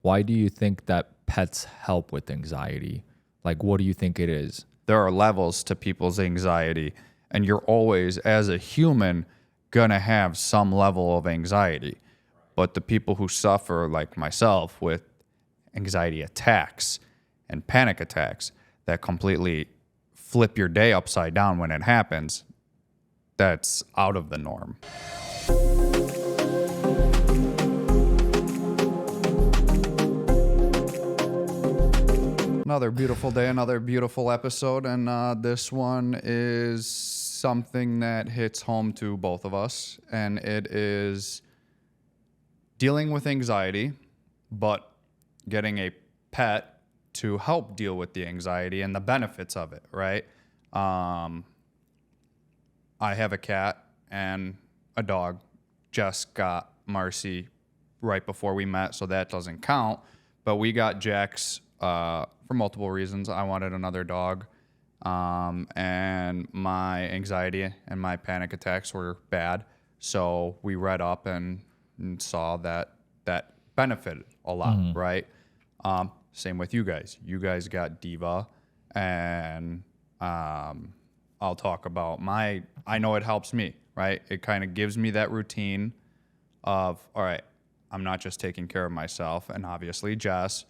Why do you think that pets help with anxiety? Like, what do you think it is? There are levels to people's anxiety, and you're always, as a human, gonna have some level of anxiety. But the people who suffer, like myself, with anxiety attacks and panic attacks that completely flip your day upside down when it happens, that's out of the norm. Another beautiful day, another beautiful episode, and this one is something that hits home to both of us, and it is dealing with anxiety, but getting a pet to help deal with the anxiety and the benefits of it, right? I have a cat and a dog. Jess got Marcy right before we met, so that doesn't count, but we got Jax for multiple reasons. I wanted another dog, and my anxiety and my panic attacks were bad. So we read up and saw that benefited a lot, right? Same with you guys. You guys got Diva, and I'll talk about I know it helps me, right? It kind of gives me that routine of, all right, I'm not just taking care of myself and obviously Jess,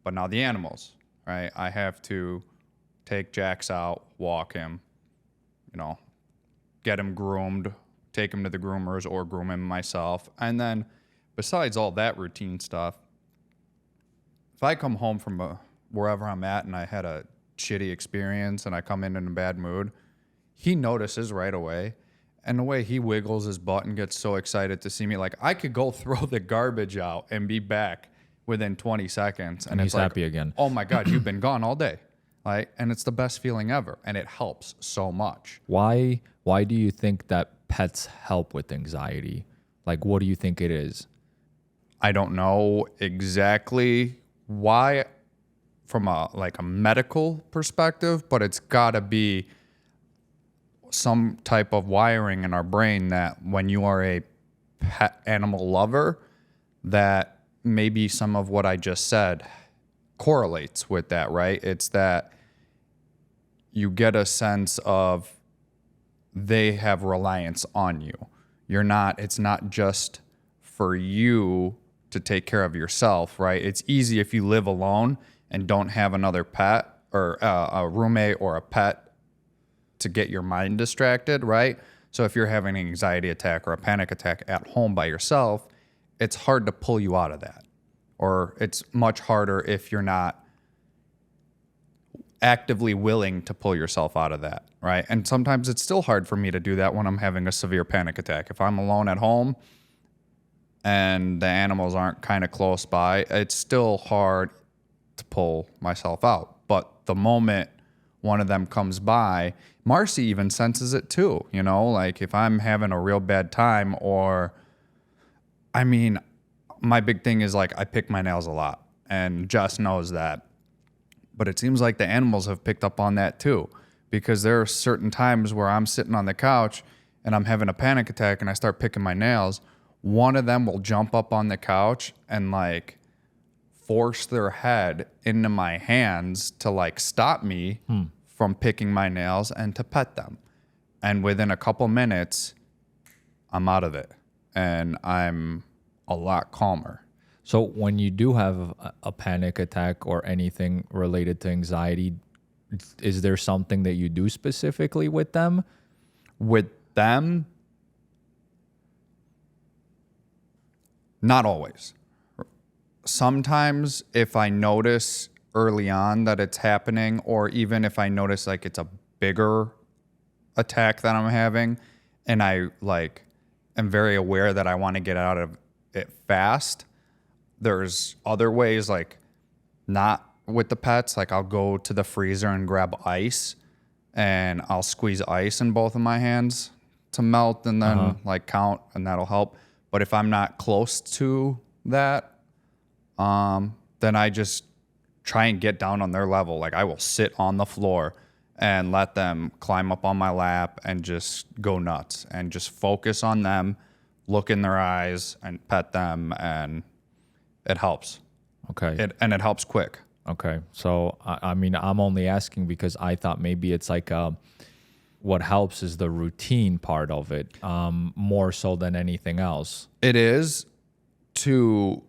but now the animals, right? I have to take Jax out, walk him, get him groomed, take him to the groomers or groom him myself. And then besides all that routine stuff, if I come home from wherever I'm at and I had a shitty experience and I come in a bad mood, he notices right away. And the way he wiggles his butt and gets so excited to see me, like I could go throw the garbage out and be back within 20 seconds. And he's happy again. Oh my God, you've been gone all day. Right? And it's the best feeling ever. And it helps so much. Why do you think that pets help with anxiety? Like, what do you think it is? I don't know exactly why from a medical perspective, but it's gotta be some type of wiring in our brain that when you are a pet animal lover, that maybe some of what I just said correlates with that, right? It's that you get a sense of they have reliance on you. It's not just for you to take care of yourself, right? It's easy if you live alone and don't have another pet or a roommate or a pet to get your mind distracted, right? So if you're having an anxiety attack or a panic attack at home by yourself, it's hard to pull you out of that. Or it's much harder if you're not actively willing to pull yourself out of that, right? And sometimes it's still hard for me to do that when I'm having a severe panic attack. If I'm alone at home and the animals aren't kind of close by, it's still hard to pull myself out. But the moment one of them comes by, Marcy even senses it too, like if I'm having a real bad time my big thing is I pick my nails a lot, and Jess knows that. But it seems like the animals have picked up on that too, because there are certain times where I'm sitting on the couch and I'm having a panic attack and I start picking my nails. One of them will jump up on the couch and force their head into my hands to stop me from picking my nails and to pet them. And within a couple minutes, I'm out of it and I'm a lot calmer. So when you do have a panic attack or anything related to anxiety, is there something that you do specifically with them? With them, not always. Sometimes if I notice early on that it's happening, or even if I notice it's a bigger attack that I'm having, and I am very aware that I want to get out of it fast, there's other ways, not with the pets. I'll go to the freezer and grab ice, and I'll squeeze ice in both of my hands to melt, and then count, and that'll help. But if I'm not close to that, then I just try and get down on their level. I will sit on the floor and let them climb up on my lap and just go nuts and just focus on them, look in their eyes and pet them, and it helps. Okay. and it helps quick. Okay. So, I mean, I'm only asking because I thought maybe it's like what helps is the routine part of it, more so than anything else. It is to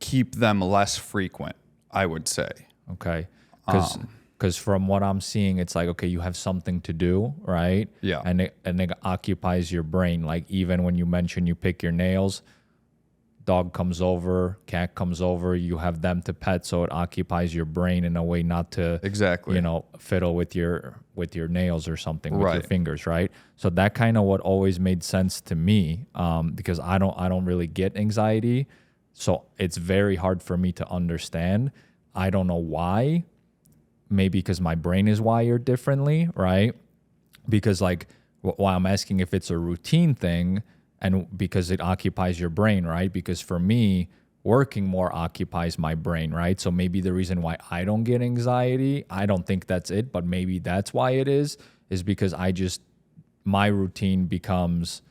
keep them less frequent, I would say. Okay. Because from what I'm seeing, it's like, okay, you have something to do, right? Yeah. And it occupies your brain. Like even when you mention you pick your nails, dog comes over, cat comes over, you have them to pet, so it occupies your brain in a way not to Exactly. fiddle with your nails or something with your Right. fingers, right? So that kind of what always made sense to me, because I don't really get anxiety, so it's very hard for me to understand. I don't know why. Maybe because my brain is wired differently, right? Because like why I'm asking if it's a routine thing, and because it occupies your brain, right? Because for me, working more occupies my brain, right? So maybe the reason why I don't get anxiety, I don't think that's it, but maybe that's why it is because my routine becomes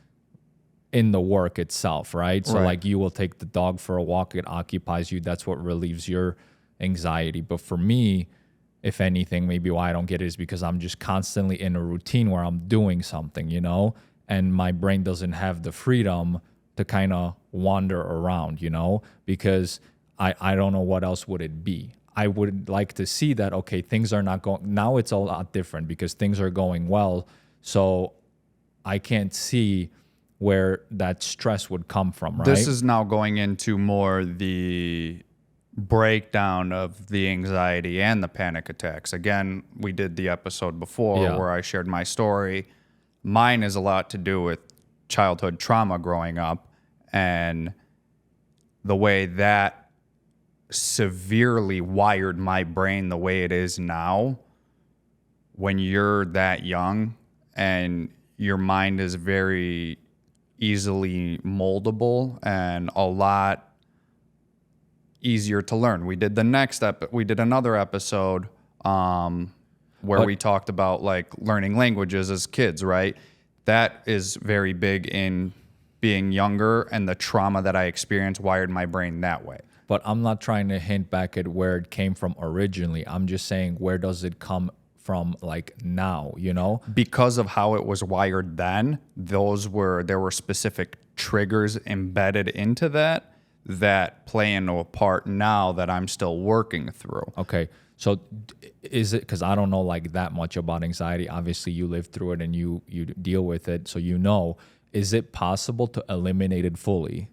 in the work itself, right? So Right. like you will take the dog for a walk, it occupies you, that's what relieves your anxiety. But for me, if anything, maybe why I don't get it is because I'm just constantly in a routine where I'm doing something, and my brain doesn't have the freedom to kind of wander around, because I don't know what else would it be. I would like to see that, okay, things are not going, now it's a lot different because things are going well. So I can't see where that stress would come from, right? This is now going into more the breakdown of the anxiety and the panic attacks. Again, we did the episode before where I shared my story. Mine is a lot to do with childhood trauma growing up and the way that severely wired my brain the way it is now. When you're that young and your mind is very easily moldable and a lot easier to learn. We did another episode where we talked about like learning languages as kids, right? That is very big in being younger, and the trauma that I experienced wired my brain that way. But I'm not trying to hint back at where it came from originally. I'm just saying, where does it come from like now, Because of how it was wired then, there were specific triggers embedded into that play into a part now that I'm still working through. Okay. So is it, because I don't know like that much about anxiety. Obviously you live through it and you deal with it. So is it possible to eliminate it fully?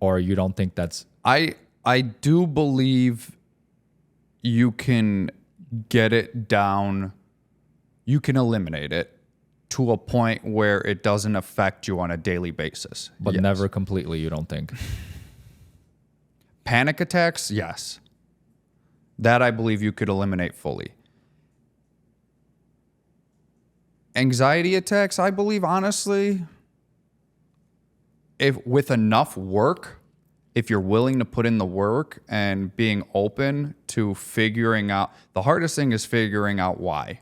Or you don't think that's... I do believe you can get it down. You can eliminate it to a point where it doesn't affect you on a daily basis. But Yes. never completely, you don't think? Panic attacks, yes. That I believe you could eliminate fully. Anxiety attacks, I believe, honestly, if with enough work, if you're willing to put in the work and being open to figuring out, the hardest thing is figuring out why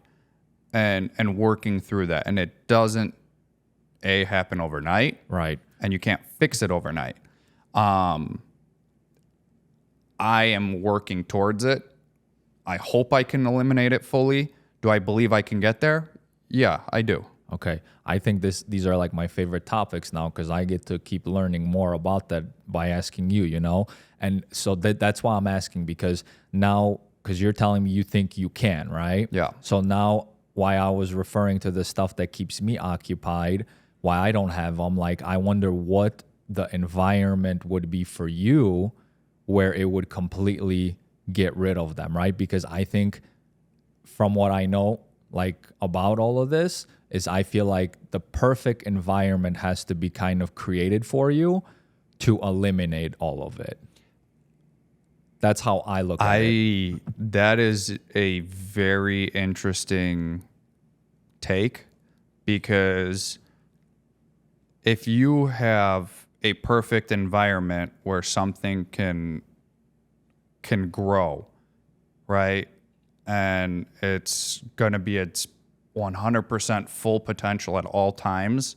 and working through that. And it doesn't happen overnight. Right. And you can't fix it overnight. I am working towards it. I hope I can eliminate it fully. Do I believe I can get there? Yeah, I do. Okay. I think these are like my favorite topics now because I get to keep learning more about that by asking you, And so that's why I'm asking, because you're telling me you think you can, right? Yeah. So now why I was referring to the stuff that keeps me occupied, why I don't have them, like I wonder what the environment would be for you where it would completely get rid of them, right? Because I think from what I know, like about all of this, is I feel like the perfect environment has to be kind of created for you to eliminate all of it. That's how I look at it. That is a very interesting take, because if you have a perfect environment where something can grow, right? And it's going to be its 100% full potential at all times.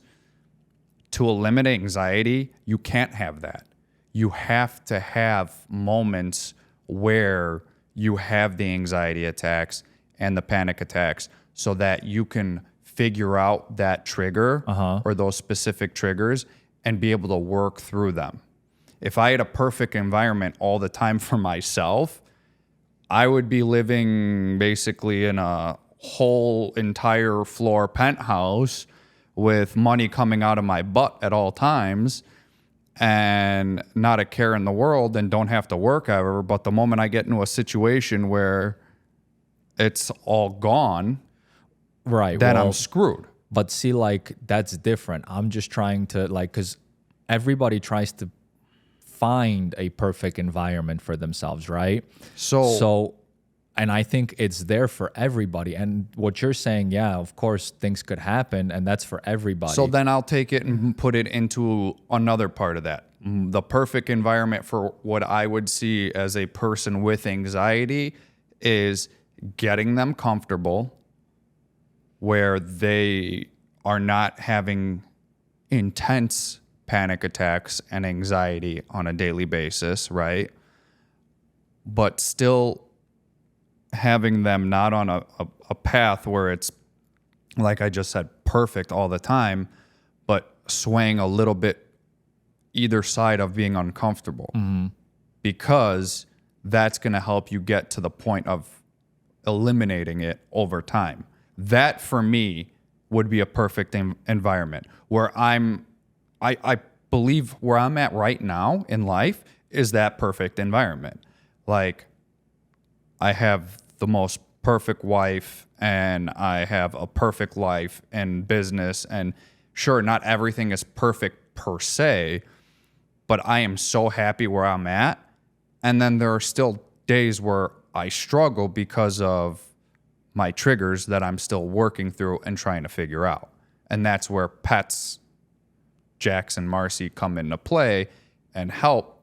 To eliminate anxiety, you can't have that. you have to have moments where you have the anxiety attacks and the panic attacks so that you can figure out that trigger or those specific triggers and be able to work through them. If I had a perfect environment all the time for myself, I would be living basically in a whole entire floor penthouse with money coming out of my butt at all times and not a care in the world and don't have to work ever. But the moment I get into a situation where it's all gone, Right. then I'm screwed. But see, like, that's different. I'm just trying to, like, because everybody tries to find a perfect environment for themselves, right? So, and I think it's there for everybody. And what you're saying, yeah, of course, things could happen, and that's for everybody. So then I'll take it and put it into another part of that. The perfect environment for what I would see as a person with anxiety is getting them comfortable where they are not having intense panic attacks and anxiety on a daily basis, right? But still having them not on a path where it's, like I just said, perfect all the time, but swaying a little bit either side of being uncomfortable. Because that's going to help you get to the point of eliminating it over time. That, for me, would be a perfect environment where I believe where I'm at right now in life is that perfect environment. Like, I have the most perfect wife and I have a perfect life and business. And sure, not everything is perfect per se, but I am so happy where I'm at. And then there are still days where I struggle because of my triggers that I'm still working through and trying to figure out. And that's where pets, Jax and Marcy, come into play and help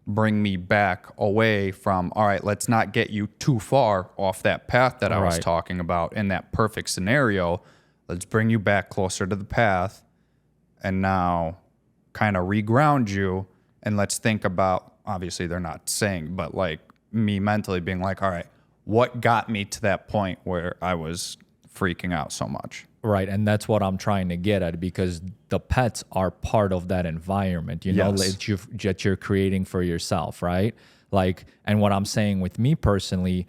bring me back away from, all right, let's not get you too far off that path that I was talking about in that perfect scenario. Let's bring you back closer to the path and now kind of reground you. And let's think about, obviously they're not saying, but like me mentally being like, all right, what got me to that point where I was freaking out so much? Right, and that's what I'm trying to get at, because the pets are part of that environment, you know, that you're creating for yourself, right? Like, and what I'm saying with me personally,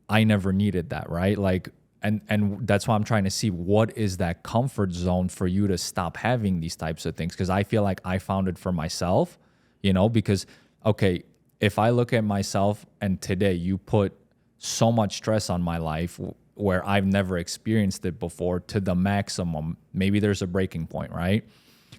I never needed that, right? Like, and that's why I'm trying to see what is that comfort zone for you to stop having these types of things, because I feel like I found it for myself, you know, because, okay, if I look at myself and today you put so much stress on my life where I've never experienced it before to the maximum, maybe there's a breaking point, right?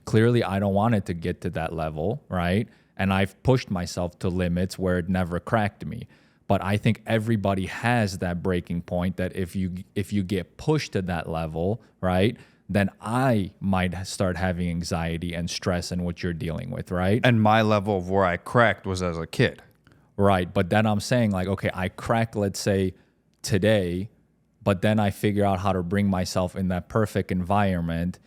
Clearly, I don't want it to get to that level, right? And I've pushed myself to limits where it never cracked me. But I think everybody has that breaking point that if you get pushed to that level, right, then I might start having anxiety and stress in what you're dealing with, right? And my level of where I cracked was as a kid. Right, but then I'm saying like, okay, I cracked, let's say, today, but then I figure out how to bring myself in that perfect environment.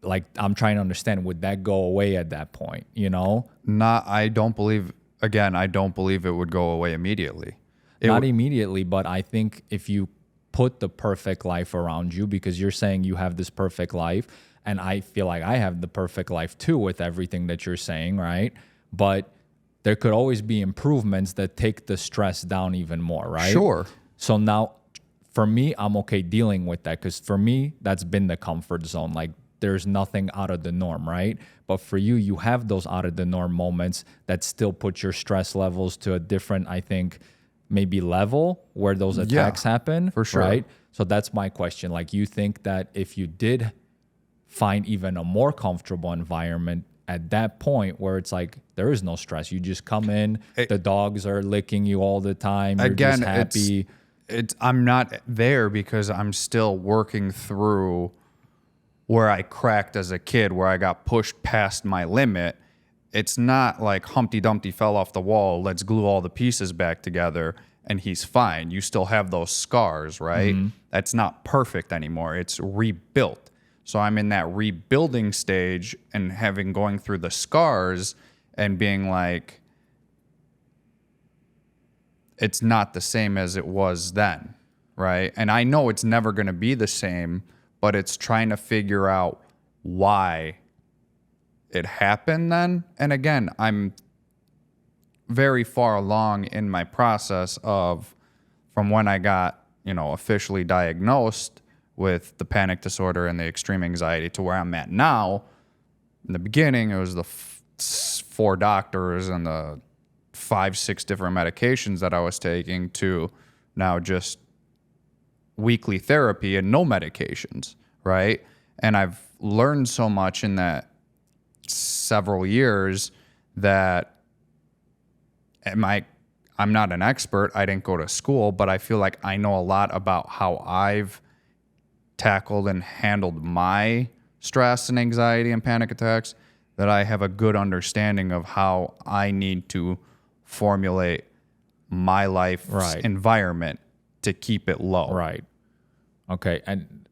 Like, I'm trying to understand, would that go away at that point, you know? I don't believe it would go away immediately. Not immediately, but I think if you put the perfect life around you, because you're saying you have this perfect life, and I feel like I have the perfect life too with everything that you're saying, right? But there could always be improvements that take the stress down even more, right? Sure. So now, for me, I'm okay dealing with that, because for me, that's been the comfort zone. Like, there's nothing out of the norm, right? But for you, you have those out of the norm moments that still put your stress levels to a different, I think, maybe level where those attacks happen, for sure. Right? So that's my question. Like, you think that if you did find even a more comfortable environment at that point where it's like there is no stress, you just come in, the dogs are licking you all the time, you're just happy. I'm not there because I'm still working through where I cracked as a kid, where I got pushed past my limit. It's not like Humpty Dumpty fell off the wall, let's glue all the pieces back together and he's fine. You still have those scars, right? That's not perfect anymore. It's rebuilt. So I'm in that rebuilding stage and going through the scars and being like, it's not the same as it was then, right? And I know it's never going to be the same, but it's trying to figure out why it happened then. And again, I'm very far along in my process of from when I got, officially diagnosed with the panic disorder and the extreme anxiety to where I'm at now. In the beginning, it was the 4 doctors and the 5-6 different medications that I was taking to now just weekly therapy and no medications, right? And I've learned so much in that several years that I'm not an expert. I didn't go to school, but I feel like I know a lot about how I've tackled and handled my stress and anxiety and panic attacks, that I have a good understanding of how I need to formulate my life environment to keep it low. Right. Okay. And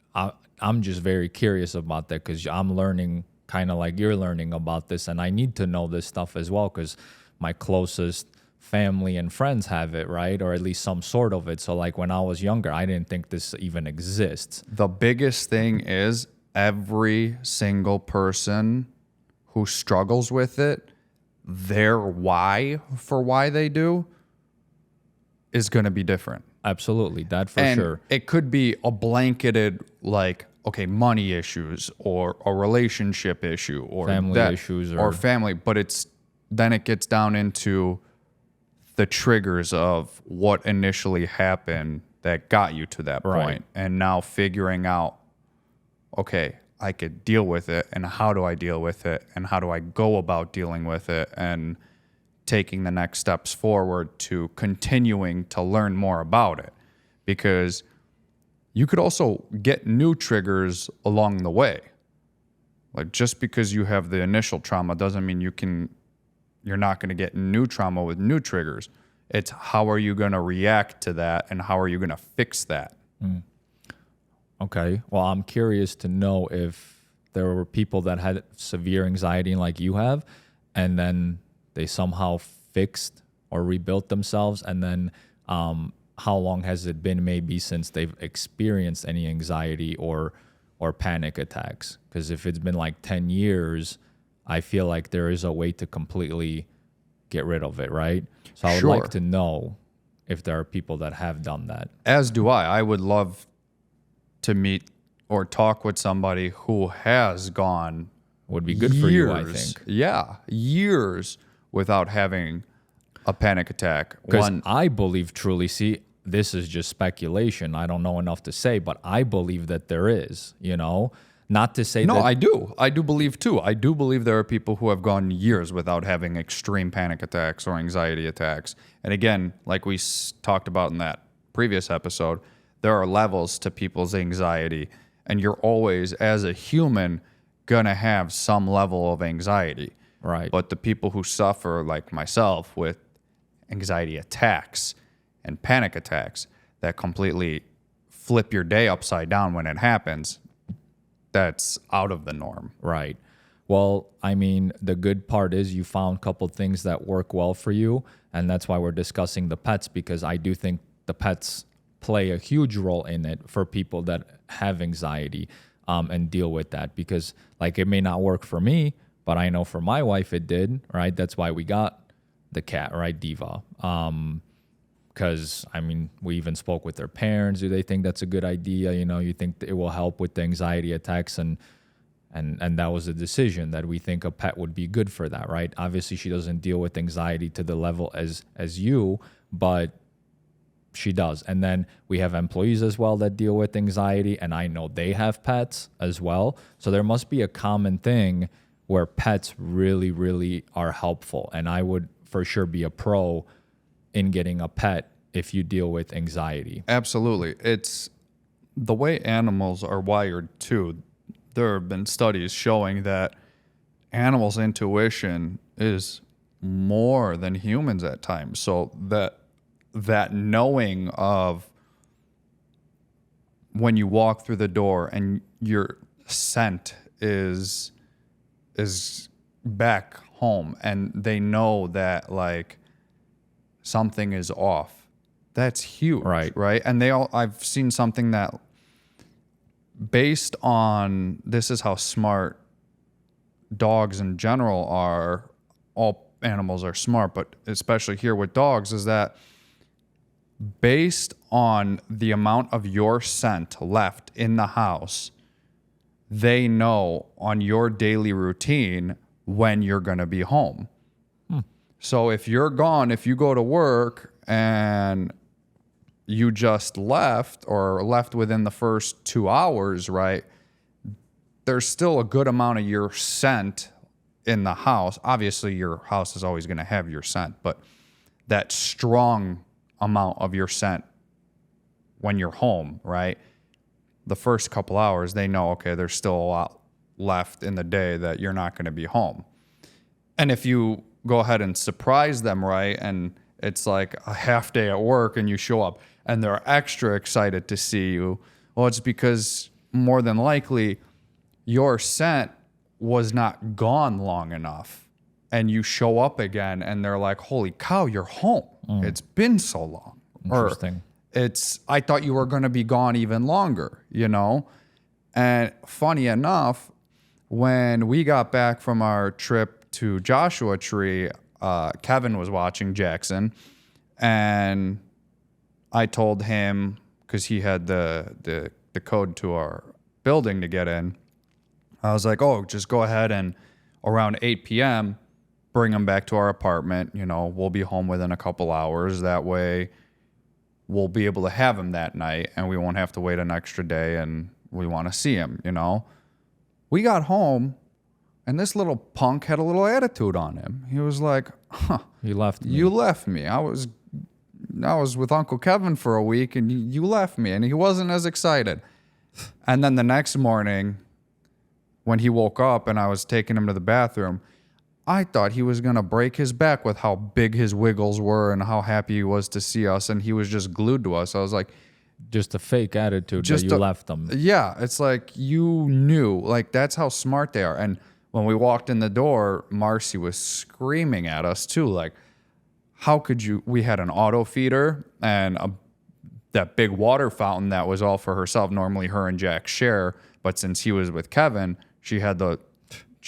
I'm just very curious about that because I'm learning kind of like you're learning about this, and I need to know this stuff as well because my closest family and friends have it, right? Or at least some sort of it. So like when I was younger, I didn't think this even exists. The biggest thing is every single person who struggles with it, their why for why they do is going to be different. Absolutely. That for sure. It could be a blanketed, like, okay, money issues or a relationship issue or family issues or family, but then it gets down into the triggers of what initially happened that got you to that point. And now figuring out, okay, I could deal with it, and how do I deal with it, and how do I go about dealing with it, and taking the next steps forward to continuing to learn more about it. Because you could also get new triggers along the way. Like just because you have the initial trauma doesn't mean you're not going to get new trauma with new triggers. It's how are you going to react to that, and how are you going to fix that? Okay. Well, I'm curious to know if there were people that had severe anxiety like you have, and then they somehow fixed or rebuilt themselves, and then how long has it been maybe since they've experienced any anxiety or panic attacks? Because if it's been like 10 years, I feel like there is a way to completely get rid of it, right? So I would like to know if there are people that have done that. As do I. I would love to meet or talk with somebody who has gone would be good for you, I think. Yeah, years without having a panic attack. Because I believe truly, this is just speculation. I don't know enough to say, but I believe that there is, not to say that. No, I do. I do believe too. I do believe there are people who have gone years without having extreme panic attacks or anxiety attacks. And again, like we talked about in that previous episode, there are levels to people's anxiety. And you're always, as a human, going to have some level of anxiety. Right. But the people who suffer, like myself, with anxiety attacks and panic attacks that completely flip your day upside down when it happens, that's out of the norm. Right. Well, I mean, the good part is you found a couple things that work well for you, and that's why we're discussing the pets, because I do think the pets play a huge role in it for people that have anxiety and deal with that, because like it may not work for me, but I know for my wife it did, right? That's why we got the cat, right? Diva. Because, I mean, we even spoke with their parents. Do they think that's a good idea? You think it will help with the anxiety attacks, and that was a decision that we think a pet would be good for that, right? Obviously, she doesn't deal with anxiety to the level as you, but she does. And then we have employees as well that deal with anxiety, and I know they have pets as well. So there must be a common thing where pets really, really are helpful. And I would for sure be a pro in getting a pet if you deal with anxiety. Absolutely. It's the way animals are wired too. There have been studies showing that animals' intuition is more than humans at times. So that knowing of when you walk through the door and your scent is back home and they know that like something is off, that's huge, right? And I've seen something that based on, this is how smart dogs in general are. All animals are smart, but especially here with dogs, is that based on the amount of your scent left in the house, they know on your daily routine when you're going to be home. So if you're gone, if you go to work and you just left or left within the first 2 hours, right, there's still a good amount of your scent in the house. Obviously, your house is always going to have your scent, but that strong amount of your scent when you're home, right, the first couple hours, they know, okay, there's still a lot left in the day that you're not going to be home. And if you go ahead and surprise them, right, and it's like a half day at work and you show up and they're extra excited to see you, well, it's because more than likely your scent was not gone long enough. And you show up again and they're like, holy cow, you're home. It's been so long. Interesting. Or I thought you were going to be gone even longer, you know? And funny enough, when we got back from our trip to Joshua Tree, Kevin was watching Jackson, and I told him, because he had the code to our building to get in, I was like, oh, just go ahead and around 8 p.m., bring him back to our apartment. You know, we'll be home within a couple hours. That way we'll be able to have him that night and we won't have to wait an extra day and we want to see him, you know. We got home and this little punk had a little attitude on him. He was like, You left me. You left me. I was with Uncle Kevin for a week and you left me. And he wasn't as excited. And then the next morning when he woke up and I was taking him to the bathroom, I thought he was going to break his back with how big his wiggles were and how happy he was to see us. And he was just glued to us. I was like, just a fake attitude that you left them. Yeah. It's like, you knew, like, that's how smart they are. And when we walked in the door, Marcy was screaming at us too. Like, how could you, we had an auto feeder and that big water fountain that was all for herself. Normally her and Jack share, but since he was with Kevin, she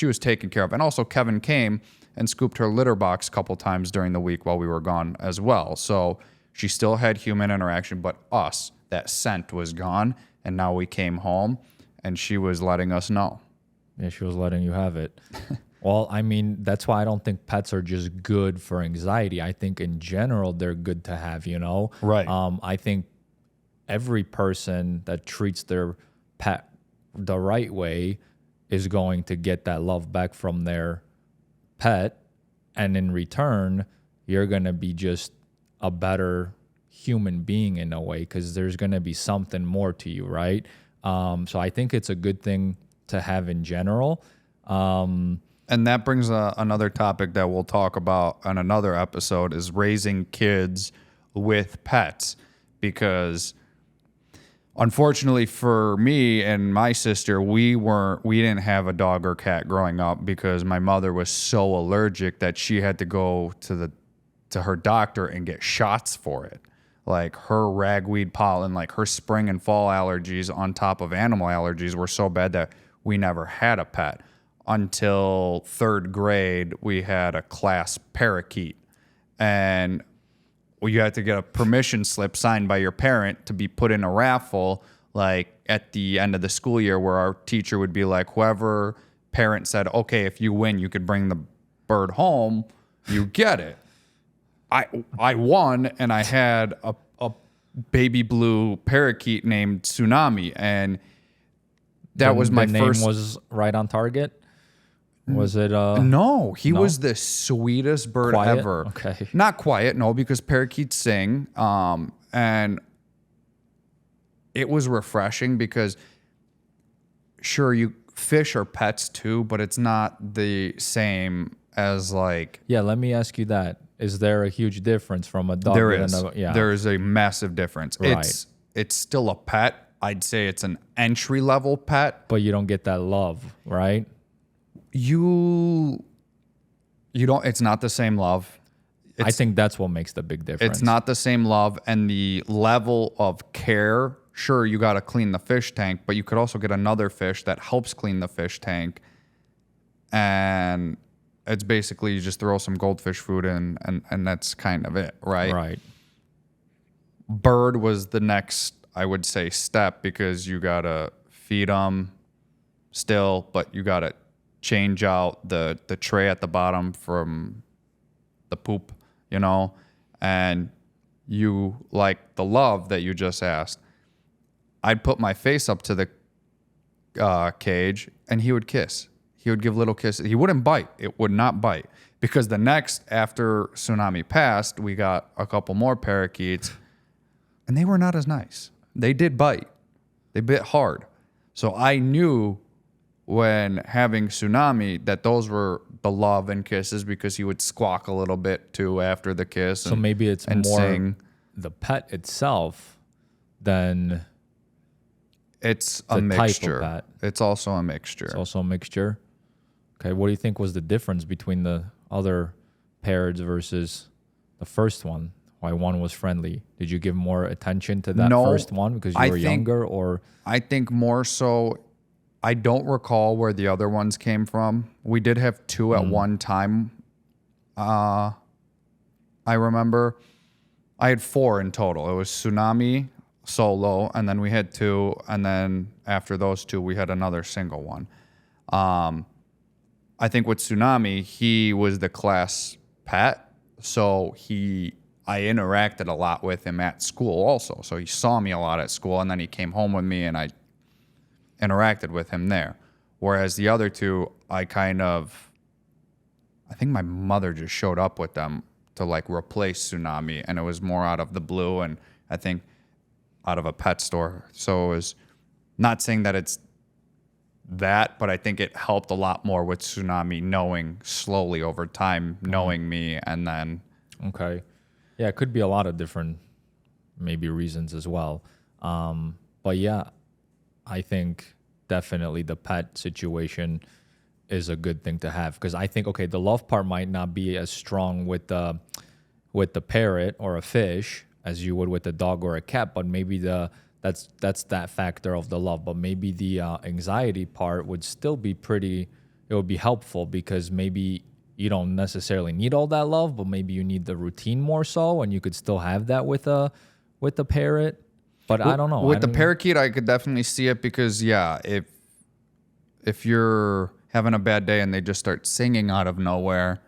was taken care of. And also Kevin came and scooped her litter box a couple times during the week while we were gone as well. So she still had human interaction, but us, that scent was gone. And now we came home and she was letting us know. Yeah, she was letting you have it. Well, I mean, that's why I don't think pets are just good for anxiety. I think in general, they're good to have, you know? Right. I think every person that treats their pet the right way is going to get that love back from their pet. And in return, you're going to be just a better human being in a way, because there's going to be something more to you, right? So I think it's a good thing to have in general. And that brings another topic that we'll talk about on another episode, is raising kids with pets. Because unfortunately for me and my sister, we didn't have a dog or cat growing up because my mother was so allergic that she had to go to her doctor and get shots for it. Like her ragweed pollen, like her spring and fall allergies on top of animal allergies were so bad that we never had a pet. Until third grade, we had a class parakeet. And you had to get a permission slip signed by your parent to be put in a raffle, like at the end of the school year, where our teacher would be like, whoever parent said, okay, if you win, you could bring the bird home, you get it. I won, and I had a baby blue parakeet named Tsunami, and that was my first. Name was right on target. Was it? No, he was the sweetest bird Quiet? ever. Okay. Not quiet, no, because parakeets sing. And it was refreshing because, sure, fish are pets too, but it's not the same as like. Yeah, let me ask you that. Is there a huge difference from a dog? There is. Yeah. There is a massive difference. Right. It's still a pet. I'd say it's an entry level pet. But you don't get that love, right? It's not the same love. I think that's what makes the big difference. It's not the same love, and the level of care. Sure, you got to clean the fish tank, but you could also get another fish that helps clean the fish tank. And it's basically you just throw some goldfish food in, and that's kind of it, right? Right. Bird was the next, I would say, step, because you got to feed them still, but you got to change out the tray at the bottom from the poop, and you like the love that you just asked. I'd put my face up to the cage, and he would kiss. He would give little kisses. He wouldn't bite. It would not bite. Because the next, after Tsunami passed, we got a couple more parakeets, and they were not as nice. They did bite. They bit hard. So I knew when having Tsunami that those were the love and kisses, because he would squawk a little bit too after the kiss. So maybe it's more sing. The pet itself than it's a mixture. Type of pet. It's also a mixture. It's also a mixture. Okay, what do you think was the difference between the other parrots versus the first one? Why one was friendly? Did you give more attention to that first one because you were younger, or? I think more so. I don't recall where the other ones came from. We did have two at one time. I remember I had 4 in total. It was Tsunami solo, and then we had 2, and then after those 2, we had another single one. I think with Tsunami, he was the class pet, so I interacted a lot with him at school also. So he saw me a lot at school, and then he came home with me, and I interacted with him there. Whereas the other 2, I think my mother just showed up with them to like replace Tsunami, and it was more out of the blue, and I think out of a pet store. So it was not saying that it's that, but I think it helped a lot more with Tsunami knowing slowly over time, knowing me, and then. Okay. Yeah, it could be a lot of different maybe reasons as well. But yeah, I think definitely the pet situation is a good thing to have, because I think, okay, the love part might not be as strong with the parrot or a fish as you would with a dog or a cat, but maybe that's that factor of the love. But maybe the anxiety part would still be it would be helpful, because maybe you don't necessarily need all that love, but maybe you need the routine more so, and you could still have that with a parrot. But I don't know. With the parakeet, I could definitely see it, because yeah, if you're having a bad day and they just start singing out of nowhere,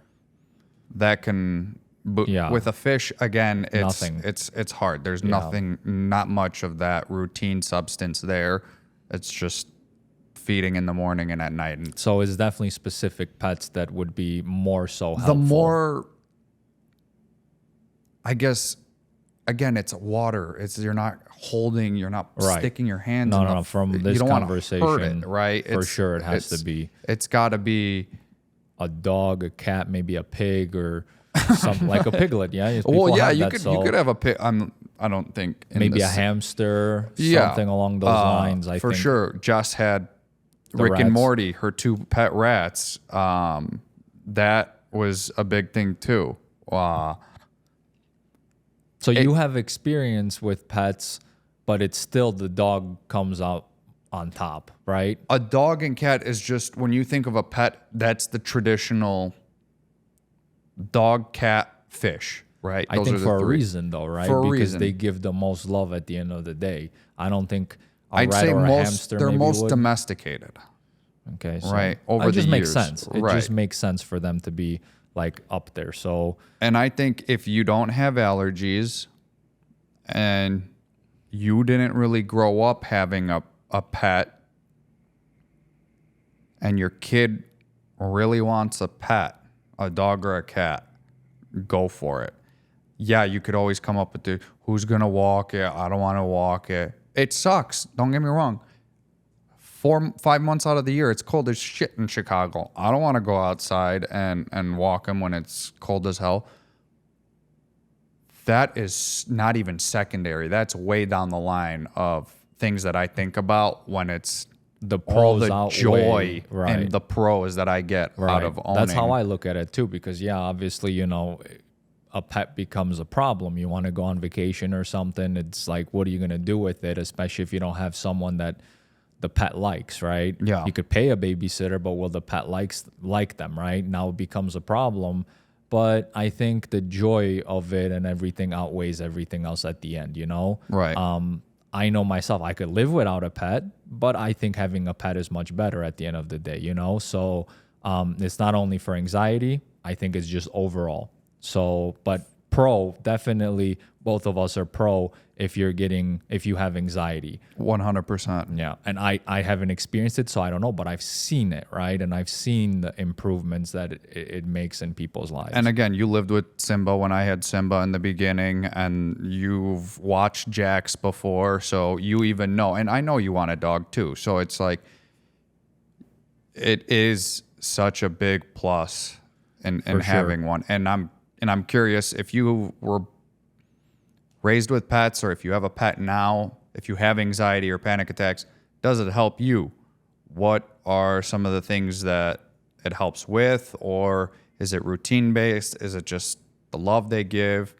that can. With a fish, again, it's hard. There's not much of that routine substance there. It's just feeding in the morning and at night. And so it's definitely specific pets that would be more so helpful. The more, I guess, again, it's water. You're not sticking your hands. No. From this conversation, hurt it, right? For sure, it has to be. It's got to be a dog, a cat, maybe a pig, or something like a piglet. Yeah. Well, yeah, you could have a pig. I don't think maybe a hamster. Something along those lines. I for think. Sure. Jess had Rick and Morty, her 2 pet rats. That was a big thing too. So you have experience with pets, but it's still the dog comes out on top, right? A dog and cat is just, when you think of a pet, that's the traditional dog, cat, fish, right? I think for a reason though, right? Because they give the most love at the end of the day. I don't think I'd say a hamster they're most domesticated. Okay, so right. Over it just the makes years. sense. It just makes sense for them to be like up there. So, and I think if you don't have allergies and you didn't really grow up having a pet, and your kid really wants a pet, a dog or a cat, go for it. Yeah, you could always come up with who's going to walk it? I don't want to walk it. It sucks. Don't get me wrong. 4-5 months out of the year, it's cold as shit in Chicago. I don't want to go outside and walk him when it's cold as hell. That is not even secondary. That's way down the line of things that I think about when it's the all pros the outweigh joy right. and the pros that I get out of owning. That's how I look at it too, because yeah, obviously, you know, a pet becomes a problem. You want to go on vacation or something. It's like, what are you going to do with it? Especially if you don't have someone that the pet likes, right? Yeah. You could pay a babysitter, but will the pet like them, right? Now it becomes a problem. But I think the joy of it and everything outweighs everything else at the end, you know? Right. I know myself, I could live without a pet, but I think having a pet is much better at the end of the day, you know? So it's not only for anxiety, I think it's just overall. So, but pro, definitely both of us are pro if you have anxiety. 100%. Yeah. And I haven't experienced it, so I don't know, but I've seen it, right? And I've seen the improvements that it makes in people's lives. And again, you lived with Simba when I had Simba in the beginning, and you've watched Jax before, so you even know. And I know you want a dog too. So it's like, it is such a big plus in having one. And I'm curious, if you were raised with pets, or if you have a pet now, if you have anxiety or panic attacks, does it help you? What are some of the things that it helps with? Or is it routine based? Is it just the love they give?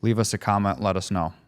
Leave us a comment. Let us know.